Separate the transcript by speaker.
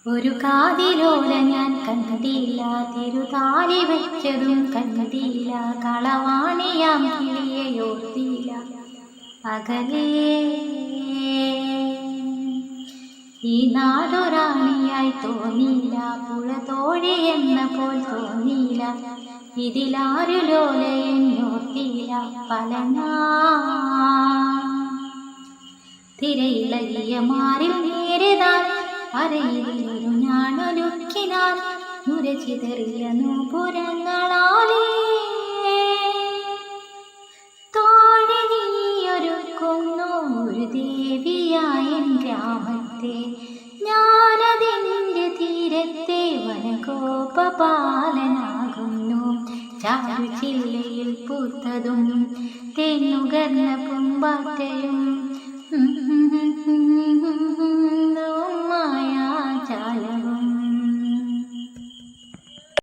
Speaker 1: ഒരു കാതിലോല ഞാൻ കണ്ടില്ല, തിരുതാലി വെച്ചതും കണ്ടില്ല, കളവാണിയാം കിളിയോർത്തില്ല അകലേ. ഈ നാടൊരാണിയായി തോന്നിയില്ല, പുഴ തോഴി എന്ന പോൽ തോന്നിയില്ല, ഇതിലാരു ലോലയെന്നോർത്തില്ല പലന. തിരയിളകിയ മാറിൽ നേരെതാൻ അരയിലൊരു ഞാനൊരുക്കിനാൽ നുരചിതറിയ നൂപുരങ്ങളാലേ. തോഴി നീയൊരുക്കുന്നു ഒരു ദേവിയായ ഗ്രാമത്തെ, ഞാനതിൻ്റെ തീരത്തെ വനകോപപാലനാകുന്നു. ചാരുചില്ലയിൽ പൂത്തതും തെന്നുകർന്ന പൂമ്പാറ്റയും